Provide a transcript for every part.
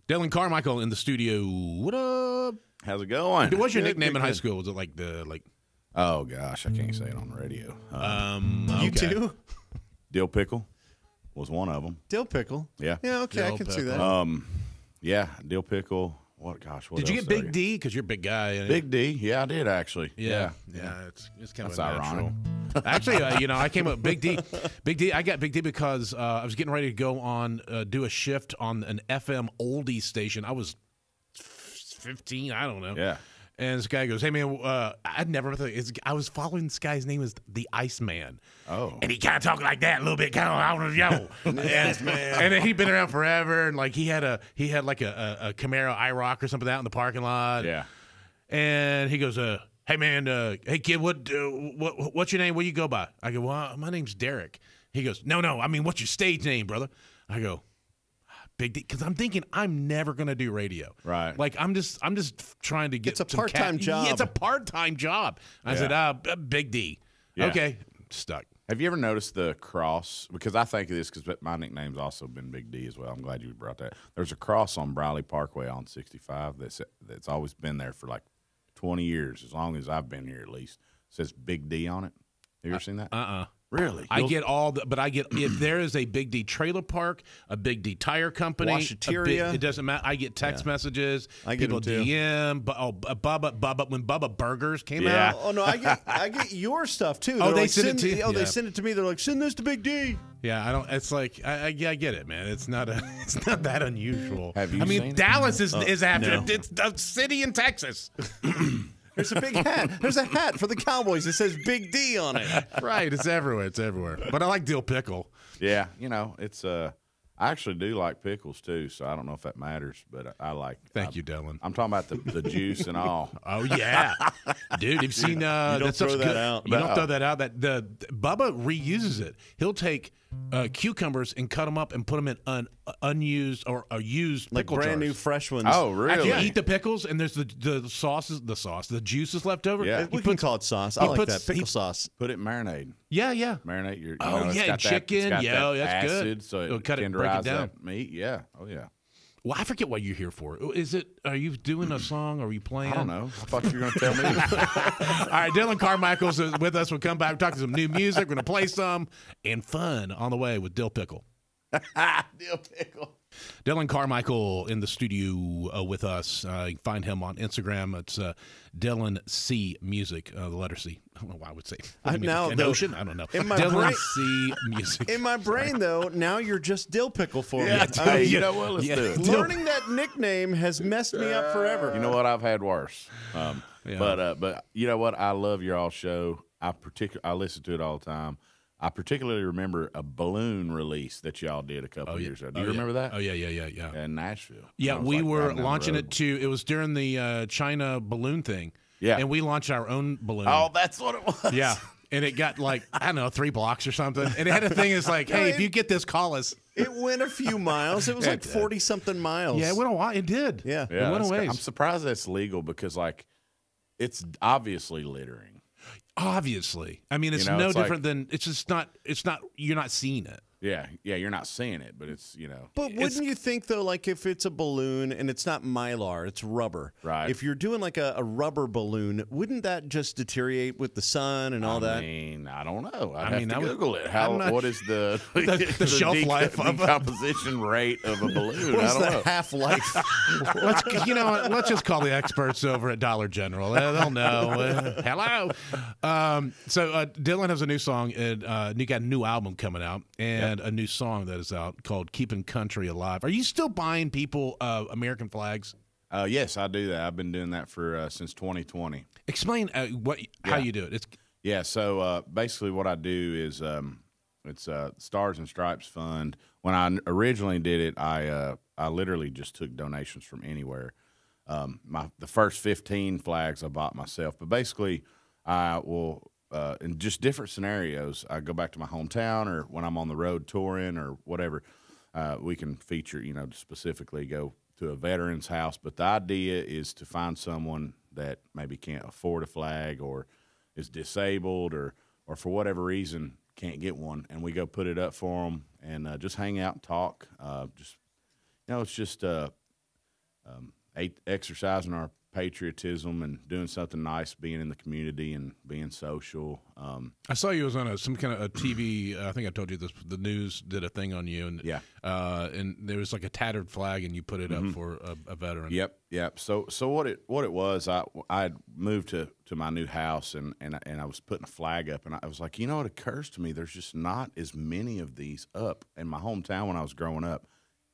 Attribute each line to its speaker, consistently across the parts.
Speaker 1: Dillon Carmichael in the studio. What up?
Speaker 2: How's it going?
Speaker 1: What's your nickname in high school? Was it like
Speaker 2: Oh gosh, I can't say it on the radio.
Speaker 3: You
Speaker 1: okay.
Speaker 3: too?
Speaker 2: Dill Pickle was one of them.
Speaker 3: Dill Pickle.
Speaker 2: Yeah.
Speaker 3: Yeah, okay,
Speaker 1: Dill
Speaker 3: I can see
Speaker 1: Pickle.
Speaker 3: that.
Speaker 2: Yeah, Dill Pickle. What gosh? What
Speaker 1: Did you
Speaker 2: else
Speaker 1: get
Speaker 2: did I
Speaker 1: Big D? Because you're a big guy.
Speaker 2: Big D. Yeah, I did actually.
Speaker 1: Yeah. It's kind
Speaker 2: That's
Speaker 1: of a natural.
Speaker 2: ironic.
Speaker 1: Actually, I came up Big D. Big D. I got Big D because I was getting ready to go on do a shift on an FM oldie station. I was 15. I don't know.
Speaker 2: Yeah.
Speaker 1: And this guy goes, "Hey man, I'd never thought I was following this guy's name is the Iceman."
Speaker 2: Oh.
Speaker 1: And he kind of talked like that a little bit, kind of I don't know, and then he'd been around forever, and like he had like a Camaro IROC or something out in the parking lot.
Speaker 2: Yeah.
Speaker 1: And he goes, "Hey man, hey kid, what's your name? What do you go by?" I go, "Well, my name's Derek." He goes, "No, I mean, what's your stage name, brother?" I go, Big D, because I'm thinking I'm never gonna do radio.
Speaker 2: Right.
Speaker 1: Like I'm just trying to get.
Speaker 3: It's a
Speaker 1: some
Speaker 3: part-time job.
Speaker 1: Yeah, it's a part-time job. I said, Big D.
Speaker 2: Yeah.
Speaker 1: Okay, stuck.
Speaker 2: Have you ever noticed the cross? Because I think of this because my nickname's also been Big D as well. I'm glad you brought that. There's a cross on Briley Parkway on 65 that's always been there for like 20 years, as long as I've been here at least. It says Big D on it. Have you ever seen that? Really?
Speaker 1: I get all the, but I get if there is a Big D trailer park, a Big D tire company,
Speaker 3: Washateria.
Speaker 1: it doesn't matter. I get text messages.
Speaker 3: I get
Speaker 1: people
Speaker 3: them too.
Speaker 1: DM. Bubba when Bubba Burgers came out.
Speaker 3: Oh no, I get your stuff too.
Speaker 1: Oh,
Speaker 3: They're
Speaker 1: they
Speaker 3: like,
Speaker 1: send it to you?
Speaker 3: Oh,
Speaker 1: Yeah.
Speaker 3: they send it to me. They're like, send this to Big D.
Speaker 1: Yeah, I don't. It's like I get it, man. It's not that unusual.
Speaker 2: Have you
Speaker 1: I mean,
Speaker 2: seen it?
Speaker 1: Dallas is after
Speaker 3: no.
Speaker 1: it. It's a city in Texas.
Speaker 3: There's a big hat. There's a hat for the Cowboys that says Big D on it.
Speaker 1: Right, it's everywhere. It's everywhere. But I like dill pickle.
Speaker 2: Yeah, it's I actually do like pickles too, so I don't know if that matters, but I like.
Speaker 1: Thank you, Dillon.
Speaker 2: I'm talking about the juice and all.
Speaker 1: Oh yeah, dude. You've seen that
Speaker 3: don't
Speaker 1: stuff's
Speaker 3: throw that
Speaker 1: good.
Speaker 3: out.
Speaker 1: You don't throw that out. That the Bubba reuses it. He'll take cucumbers and cut them up and put them in unused or used
Speaker 3: Like
Speaker 1: pickle
Speaker 3: brand
Speaker 1: jars.
Speaker 3: new fresh ones.
Speaker 2: Oh, really?
Speaker 1: After you eat the pickles and there's the juices left over.
Speaker 2: Yeah.
Speaker 3: We can call it sauce. I
Speaker 1: he
Speaker 3: like
Speaker 1: puts-
Speaker 3: that. Pickle
Speaker 1: he-
Speaker 3: sauce.
Speaker 2: Put it in marinade.
Speaker 1: Yeah.
Speaker 2: Marinate your.
Speaker 1: Oh,
Speaker 2: it's
Speaker 1: yeah,
Speaker 2: got
Speaker 1: chicken.
Speaker 2: That, it's got
Speaker 1: Yeah,
Speaker 2: that
Speaker 1: that's good.
Speaker 2: acid, so
Speaker 1: It'll
Speaker 2: it
Speaker 1: cut it, break it
Speaker 2: tenderizes
Speaker 1: down.
Speaker 2: that meat. Yeah. Oh yeah.
Speaker 1: Well, I forget what you're here for. Are you doing a song? Or are you playing?
Speaker 2: I don't know. I thought you were going to tell me.
Speaker 1: All right, Dillon Carmichael's with us. We'll come back. We'll talk to some new music. We're going to play some and fun on the way with Dill Pickle.
Speaker 2: Dill Pickle.
Speaker 1: Dillon Carmichael in the studio with us. You can find him on Instagram. It's Dillon C Music, the letter C. I don't know why I would say an ocean. I don't know. Dillon C Music.
Speaker 3: In my brain, though, now you're just Dill Pickle for me.
Speaker 2: Hey, you know what? Let's do it.
Speaker 3: Learning that nickname has messed me up forever.
Speaker 2: You know what? I've had worse.
Speaker 1: Yeah.
Speaker 2: But you know what? I love your all show. I listen to it all the time. I particularly remember a balloon release that y'all did a couple of years ago. Do you remember that?
Speaker 1: Oh, yeah.
Speaker 2: In Nashville.
Speaker 1: Yeah,
Speaker 2: I was
Speaker 1: we
Speaker 2: like
Speaker 1: were
Speaker 2: riding down the
Speaker 1: launching
Speaker 2: road.
Speaker 1: it to, it was during the China balloon thing.
Speaker 2: Yeah.
Speaker 1: And we launched our own balloon.
Speaker 2: Oh, that's what it was.
Speaker 1: Yeah. And it got like, I don't know, 3 blocks or something. And it had a thing that's like, hey, if you get this, call us.
Speaker 3: It went a few miles. It was like 40-something miles.
Speaker 1: Yeah, it went a while. It did.
Speaker 3: Yeah.
Speaker 1: It went a ways.
Speaker 2: I'm surprised that's legal because, like, it's obviously littering.
Speaker 1: Obviously. I mean, it's
Speaker 2: it's
Speaker 1: different than, it's just not, you're not seeing it.
Speaker 2: Yeah, you're not seeing it, but it's,
Speaker 3: But wouldn't you think, though, like if it's a balloon and it's not mylar, it's rubber.
Speaker 2: Right.
Speaker 3: If you're doing like a rubber balloon, wouldn't that just deteriorate with the sun and all that?
Speaker 2: I mean, I don't know.
Speaker 1: I
Speaker 2: I'd
Speaker 1: mean,
Speaker 2: have to
Speaker 1: that would-
Speaker 2: Google it.
Speaker 1: I'm not-
Speaker 2: What is the
Speaker 1: the shelf life of a-
Speaker 2: decomposition rate of a balloon?
Speaker 3: What's
Speaker 2: I don't
Speaker 3: the
Speaker 2: know.
Speaker 3: half-life?
Speaker 1: Let's just call the experts over at Dollar General. They'll know. Hello. So Dillon has a new song, and he got a new album coming out, and a new song that is out called "Keeping Country Alive." Are you still buying people American flags?
Speaker 2: Yes, I do that. I've been doing that for since 2020.
Speaker 1: Explain how you do it. It's
Speaker 2: So basically what I do is it's Stars and Stripes Fund. When I originally did it, I literally just took donations from anywhere. The first 15 flags I bought myself, but basically I will in just different scenarios. I go back to my hometown, or when I'm on the road touring, or whatever. We can feature, specifically go to a veteran's house. But the idea is to find someone that maybe can't afford a flag, or is disabled, or for whatever reason can't get one, and we go put it up for them and just hang out and talk. It's just exercising our patriotism and doing something nice, being in the community and being social.
Speaker 1: I saw you was on some kind of a TV. I think I told you this. The news did a thing on you, and and there was like a tattered flag, and you put it up for a veteran.
Speaker 2: Yep. So what it was, I had moved to my new house, and I was putting a flag up, and I was like, you know, it occurs to me there's just not as many of these up in my hometown when I was growing up.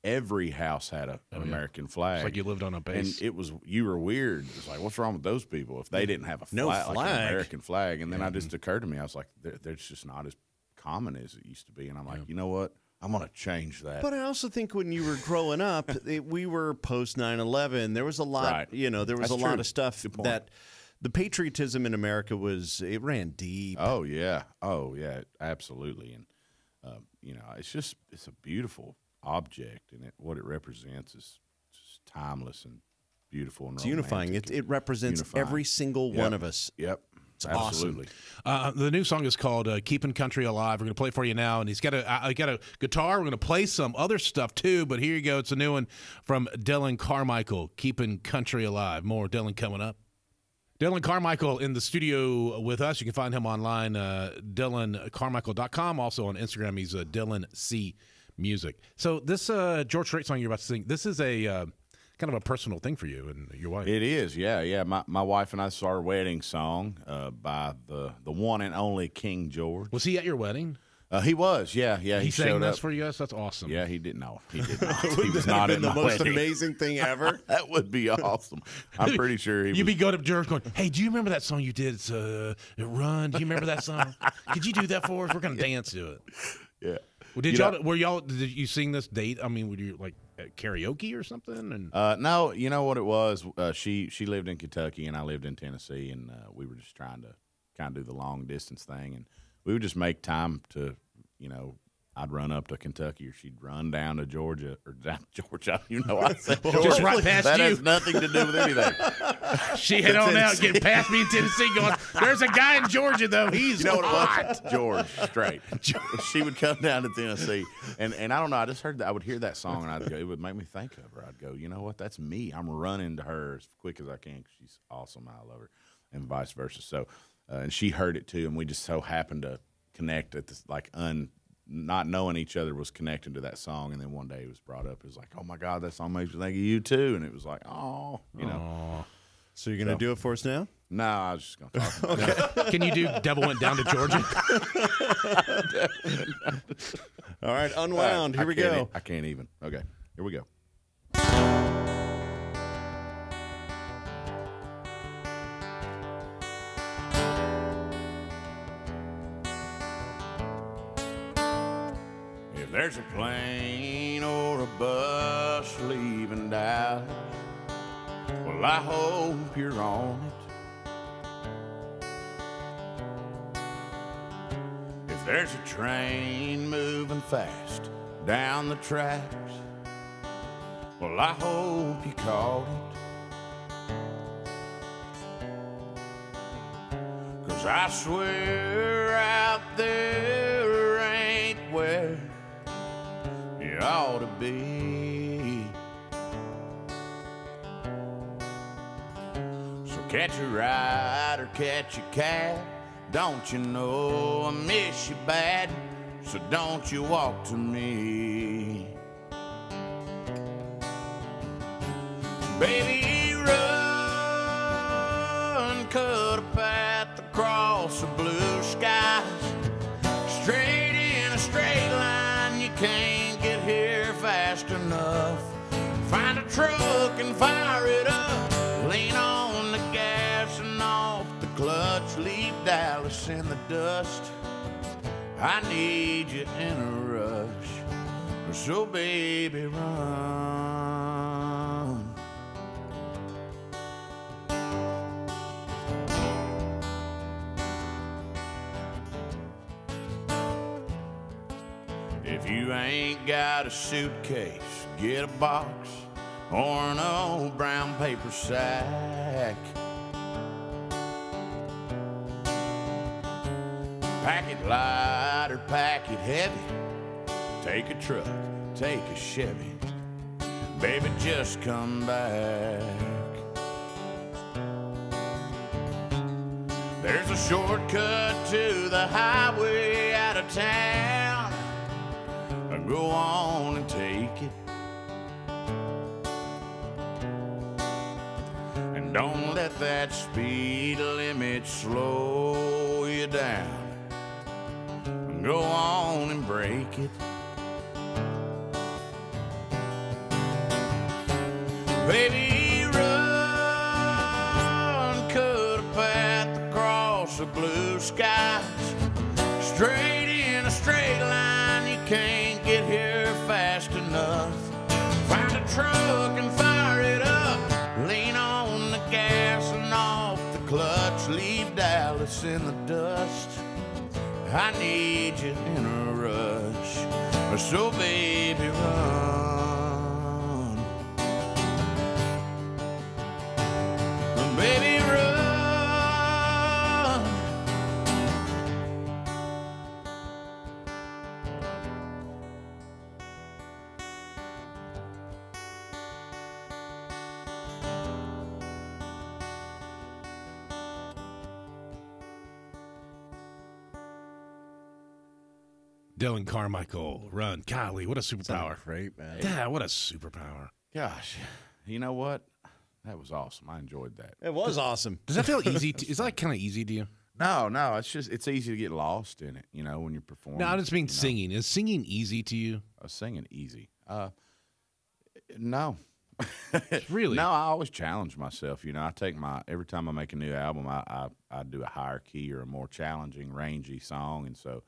Speaker 2: Every house had an American flag.
Speaker 1: It's like you lived on a base.
Speaker 2: And you were weird. It's like, what's wrong with those people if they didn't have a flag, like an American flag? And then it just occurred to me, I was like, they're just not as common as it used to be. And I'm like, you know what? I'm going to change that.
Speaker 3: But I also think when you were growing up, we were post 9/11. There was a lot, there was a lot of stuff that the patriotism in America it ran deep.
Speaker 2: Oh, yeah, absolutely. And, it's a beautiful object, and what it represents is just timeless and beautiful and
Speaker 3: it's unifying. It represents every single one of us.
Speaker 2: Yep.
Speaker 3: It's
Speaker 2: absolutely
Speaker 3: awesome.
Speaker 1: The new song is called "Keeping Country Alive." We're going to play it for you now, and he's got a guitar. We're going to play some other stuff too, but here you go. It's a new one from Dillon Carmichael, "Keeping Country Alive." More Dillon coming up. Dillon Carmichael in the studio with us. You can find him online, DillonCarmichael.com. Also on Instagram, he's Dillon C Music. So this George Strait song you're about to sing, this is a kind of a personal thing for you and your wife.
Speaker 2: It is, yeah. My wife and I saw our wedding song by the one and only King George.
Speaker 1: Was he at your wedding?
Speaker 2: He was, yeah.
Speaker 1: He sang
Speaker 2: showed
Speaker 1: this
Speaker 2: up
Speaker 1: for you guys? That's awesome.
Speaker 2: Yeah, he didn't know. He did not. He was not in
Speaker 3: the most
Speaker 2: wedding.
Speaker 3: amazing thing ever.
Speaker 2: That would be awesome. I'm pretty sure
Speaker 1: You'd be going to George going, hey, do you remember that song you did? It's Run. Do you remember that song? Could you do that for us? We're going to dance to it.
Speaker 2: Yeah.
Speaker 1: Well, did you sing this date? I mean, were you like at karaoke or something? And
Speaker 2: no, you know what it was? She lived in Kentucky and I lived in Tennessee, and we were just trying to kind of do the long distance thing, and we would just make time to, I'd run up to Kentucky, or she'd run down to Georgia, or down to Georgia. I said Georgia.
Speaker 1: Just right past
Speaker 2: that
Speaker 1: you.
Speaker 2: has nothing to do with anything.
Speaker 1: She hit on out, getting past me in Tennessee, going, there's a guy in Georgia, though. He's
Speaker 2: what
Speaker 1: hot.
Speaker 2: it was? George Strait. She would come down to Tennessee, and I don't know, I just heard that. I would hear that song, and it would make me think of her. I'd go, you know what? That's me. I'm running to her as quick as I can because she's awesome. I love her, and vice versa. So, and she heard it, too, and we just so happened to connect at this, not knowing each other was connecting to that song, and then one day it was brought up. It was like, oh my God, that song makes me think of you too, and it was like, oh,
Speaker 3: So you're gonna do it for us now?
Speaker 2: No, I was just gonna talk. Okay.
Speaker 1: Can you do "Devil Went Down to Georgia"?
Speaker 3: All right, unwound. Here we go.
Speaker 2: I can't even. Okay, here we go. There's a plane or a bus leaving Dallas, well, I hope you're on it. If there's a train moving fast down the tracks, well, I hope you caught it. 'Cause I swear out there ain't where you ought to be. So catch a ride or catch a cab. Don't you know I miss you bad? So don't you walk to me. Baby, run, cut a path across the blue skies. Straight in a straight line, you can't get here fast enough. Find a truck and fire it up. Lean on the gas and off the clutch. Leave Dallas in the dust. I need you in a rush. So baby, run. If you ain't got a suitcase, get a box or an old brown paper sack. Pack it light or pack it heavy. Take a truck, take a Chevy. baby, just come back. There's a shortcut to the highway out of town. Go on and take it. And don't let that speed limit slow you down. Go on and break it. Baby, run, cut a path across the blue skies. Straight in a straight line, you can't get here fast enough. Find a truck and fire it up. Lean on the gas and off the clutch. Leave Dallas in the dust. I need you in a rush. So baby, run. Baby, run.
Speaker 1: Dillon Carmichael, run. Golly, what a superpower.
Speaker 3: Great, man.
Speaker 1: Yeah, what a superpower.
Speaker 2: Gosh, you know what? That was awesome. I enjoyed that.
Speaker 3: It was awesome.
Speaker 1: Does that feel easy? Is that kind of easy to you?
Speaker 2: No, it's easy to get lost in it, you know, when you're performing.
Speaker 1: No, I just mean singing. Is singing easy to you?
Speaker 2: Singing easy. No.
Speaker 1: Really?
Speaker 2: No, I always challenge myself. You know, every time I make a new album, I do a higher key or a more challenging, rangy song. And so,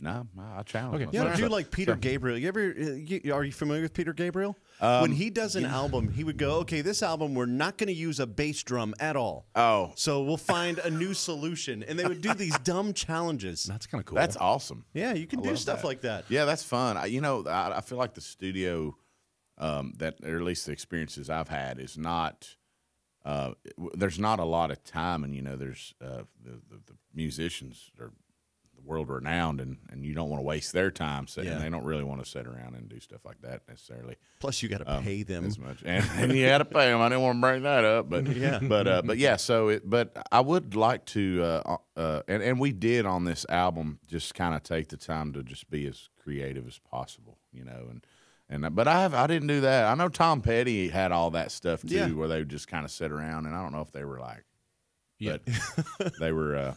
Speaker 2: no, I challenge myself.
Speaker 3: You ever do like Peter Gabriel? Are you familiar with Peter Gabriel? When he does an album, he would go, okay, this album, we're not going to use a bass drum at all.
Speaker 2: Oh.
Speaker 3: So we'll find a new solution. And they would do these dumb challenges.
Speaker 1: That's kind of cool.
Speaker 2: That's awesome.
Speaker 3: Yeah, you can do stuff like that.
Speaker 2: Yeah, that's fun. I feel like the studio, or at least the experiences I've had, is not. There's not a lot of time, and there's the musicians are world renowned, and you don't want to waste their time. And they don't really want to sit around and do stuff like that necessarily.
Speaker 3: Plus, you got to pay them
Speaker 2: as much, and you got to pay them. I didn't want to bring that up, but but yeah. But I would like to, and we did on this album just kind of take the time to just be as creative as possible, but I didn't do that. I know Tom Petty had all that stuff too, where they would just kind of sit around, and I don't know if they were like, but they were.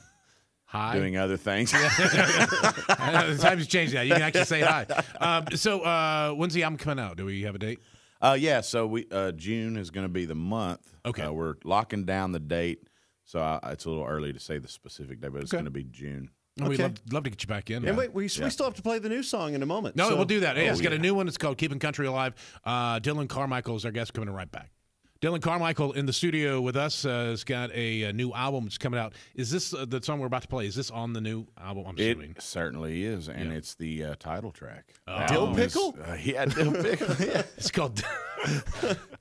Speaker 1: Hi.
Speaker 2: Doing other things.
Speaker 1: The times changed now. You can actually say hi. So when's the album coming out? Do we have a date?
Speaker 2: So we June is going to be the month.
Speaker 1: Okay.
Speaker 2: We're locking down the date, so it's a little early to say the specific date, but it's going to be June.
Speaker 1: Okay. We'd love to get you back in.
Speaker 3: And wait, we still have to play the new song in a moment.
Speaker 1: No, we'll do that. It's got a new one. It's called Keeping Country Alive. Dillon Carmichael is our guest, coming right back. Dillon Carmichael in the studio with us has got a new album that's coming out. Is this the song we're about to play? Is this on the new album? I'm assuming.
Speaker 2: It certainly is, and it's the title track.
Speaker 3: Dill Pickle?
Speaker 2: Dill Pickle.
Speaker 1: It's called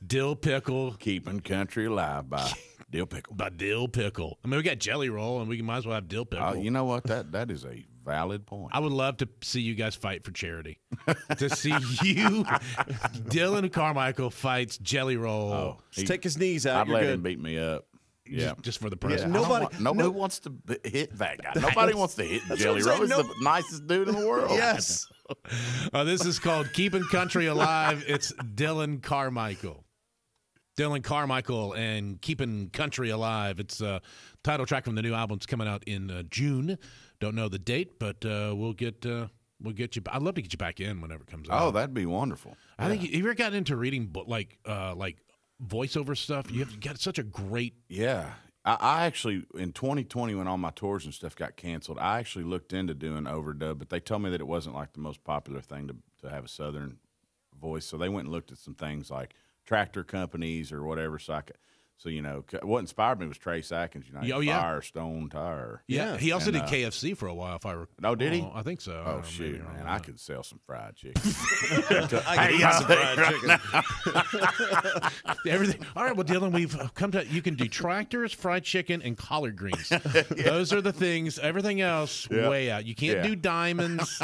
Speaker 1: Dill Pickle.
Speaker 2: Keeping Country Alive by Dill Pickle.
Speaker 1: By Dill Pickle. I mean, we got Jelly Roll, and we might as well have Dill Pickle.
Speaker 2: You know what? That is a valid point.
Speaker 1: I would love to see you guys fight for charity. To see you, Dillon Carmichael fights Jelly Roll.
Speaker 3: Just take his knees out.
Speaker 2: I'd let him beat me up. Yeah,
Speaker 1: just for the prize.
Speaker 2: Nobody wants to hit that guy. Nobody wants to hit Jelly Roll. He's the nicest dude in the world.
Speaker 3: Yes.
Speaker 1: This is called Keeping Country Alive. It's Dillon Carmichael. Dillon Carmichael and Keeping Country Alive. It's a title track from the new album. It's coming out in June. Don't know the date, but we'll get you. I'd love to get you back in whenever it comes out.
Speaker 2: Oh, that'd be wonderful.
Speaker 1: I think have you ever gotten into reading like voiceover stuff? You got such a great.
Speaker 2: Yeah, I actually in 2020 when all my tours and stuff got canceled, I actually looked into doing overdub, but they told me that it wasn't like the most popular thing to have a Southern voice. So they went and looked at some things like tractor companies or whatever. So So, you know, what inspired me was Trace Atkins, you know, Firestone Tire.
Speaker 1: Yeah, he also did KFC for a while, if I recall.
Speaker 2: Oh, did he?
Speaker 1: I think so.
Speaker 2: Oh, shoot, man. I could sell some fried chicken.
Speaker 3: I could eat some fried chicken.
Speaker 1: Everything. All right, well, Dillon, we've come to, you can do tractors, fried chicken, and collard greens. Those are the things. Everything else, way out. You can't do diamonds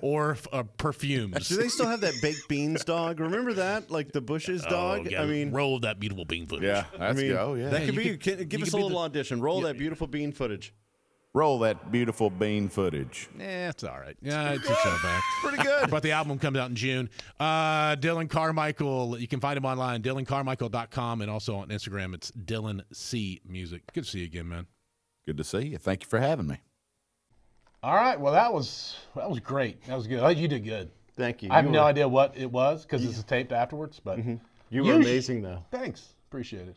Speaker 1: or perfumes.
Speaker 3: Do they still have that baked beans dog? Remember that? Like the Bush's dog?
Speaker 1: I mean, roll that beautiful bean footage.
Speaker 2: Yeah.
Speaker 3: That could be. Give us a little audition. Roll that beautiful bean footage.
Speaker 2: Roll that beautiful bean footage.
Speaker 1: It's all right. Yeah, it's a show back.
Speaker 2: Pretty good.
Speaker 1: But the album comes out in June. Dillon Carmichael. You can find him online, DillonCarmichael.com, and also on Instagram. It's Dillon C Music. Good to see you again, man.
Speaker 2: Good to see you. Thank you for having me.
Speaker 1: All right. Well, that was great. That was good. You did good.
Speaker 3: Thank you.
Speaker 1: I have no idea what it was because this is taped afterwards, but
Speaker 3: you were amazing, though.
Speaker 1: Thanks. Appreciate it.